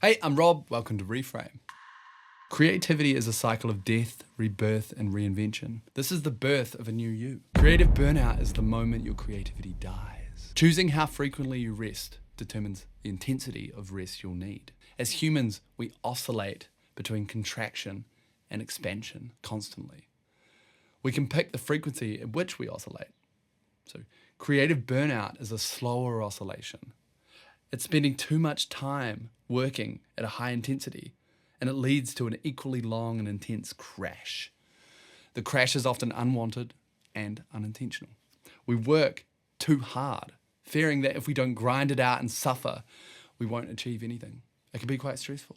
Hey, I'm Rob. Welcome to Reframe. Creativity is a cycle of death, rebirth, and reinvention. This is the birth of a new you. Creative burnout is the moment your creativity dies. Choosing how frequently you rest determines the intensity of rest you'll need. As humans, we oscillate between contraction and expansion constantly. We can pick the frequency at which we oscillate. So creative burnout is a slower oscillation. It's spending too much time working at a high intensity, and it leads to an equally long and intense crash. The crash is often unwanted and unintentional. We work too hard, fearing that if we don't grind it out and suffer, we won't achieve anything. It can be quite stressful.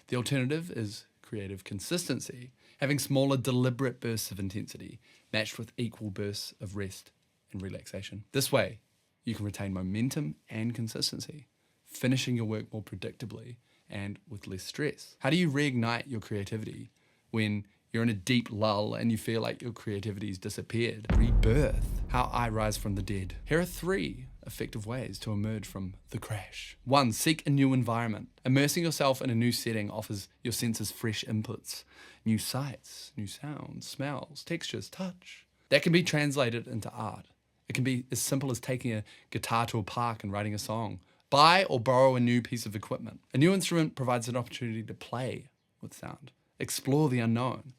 The alternative is creative consistency, having smaller deliberate bursts of intensity matched with equal bursts of rest and relaxation. This way, you can retain momentum and consistency, finishing your work more predictably and with less stress. How do you reignite your creativity when you're in a deep lull and you feel like your creativity's disappeared? Rebirth, how I rise from the dead. Here are 3 effective ways to emerge from the crash. 1, seek a new environment. Immersing yourself in a new setting offers your senses fresh inputs, new sights, new sounds, smells, textures, touch. That can be translated into art. It can be as simple as taking a guitar to a park and writing a song. Buy or borrow a new piece of equipment. A new instrument provides an opportunity to play with sound, explore the unknown,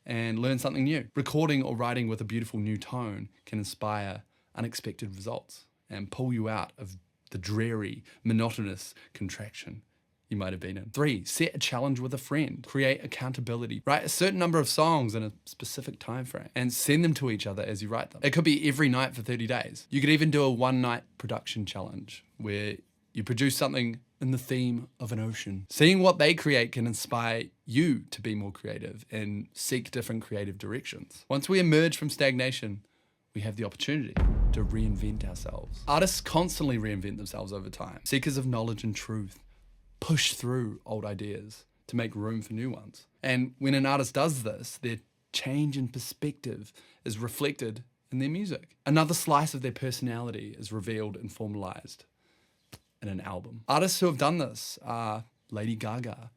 and learn something new. Recording or writing with a beautiful new tone can inspire unexpected results and pull you out of the dreary, monotonous contraction you might have been in. 3, set a challenge with a friend. Create accountability. Write a certain number of songs in a specific time frame and send them to each other as you write them. It could be every night for 30 days. You could even do a one-night production challenge where you produce something in the theme of an ocean. Seeing what they create can inspire you to be more creative and seek different creative directions. Once we emerge from stagnation, we have the opportunity to reinvent ourselves. Artists constantly reinvent themselves over time. Seekers of knowledge and truth push through old ideas to make room for new ones. And when an artist does this, their change in perspective is reflected in their music. Another slice of their personality is revealed and formalized in an album. Artists who have done this are Lady Gaga.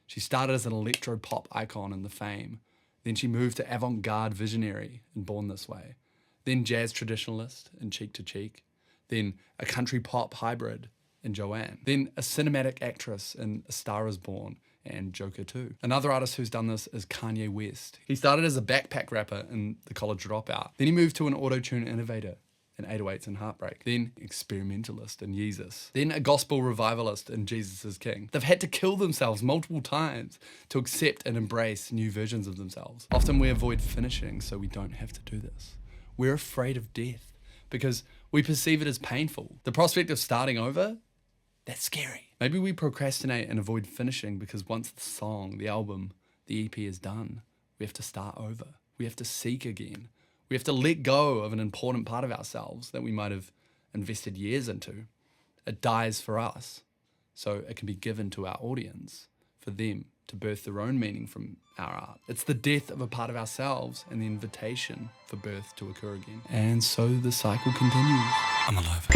She started as an electro-pop icon in The Fame. Then she moved to avant-garde visionary in Born This Way. Then jazz traditionalist in Cheek to Cheek. Then a country pop hybrid in Joanne. Then a cinematic actress in A Star Is Born and Joker 2. Another artist who's done this is Kanye West. He started as a backpack rapper in The College Dropout. Then he moved to an auto-tune innovator in 808s and Heartbreak. Then experimentalist in Yeezus. Then a gospel revivalist in Jesus Is King. They've had to kill themselves multiple times to accept and embrace new versions of themselves. Often we avoid finishing so we don't have to do this. We're afraid of death because we perceive it as painful. The prospect of starting over, that's scary. Maybe we procrastinate and avoid finishing because once the song, the album, the EP is done, we have to start over. We have to seek again. We have to let go of an important part of ourselves that we might have invested years into. It dies for us, so it can be given to our audience for them to birth their own meaning from our art. It's the death of a part of ourselves and the invitation for birth to occur again. And so the cycle continues. I'm alive.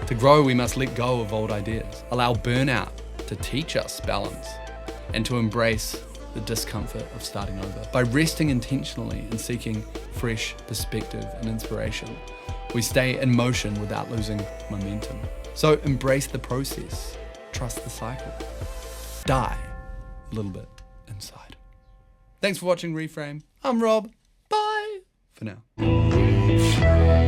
To grow, we must let go of old ideas, allow burnout to teach us balance, and to embrace the discomfort of starting over. By resting intentionally and seeking fresh perspective and inspiration, we stay in motion without losing momentum. So embrace the process, trust the cycle, die a little bit inside. Thanks for watching Reframe. I'm Rob. Bye for now.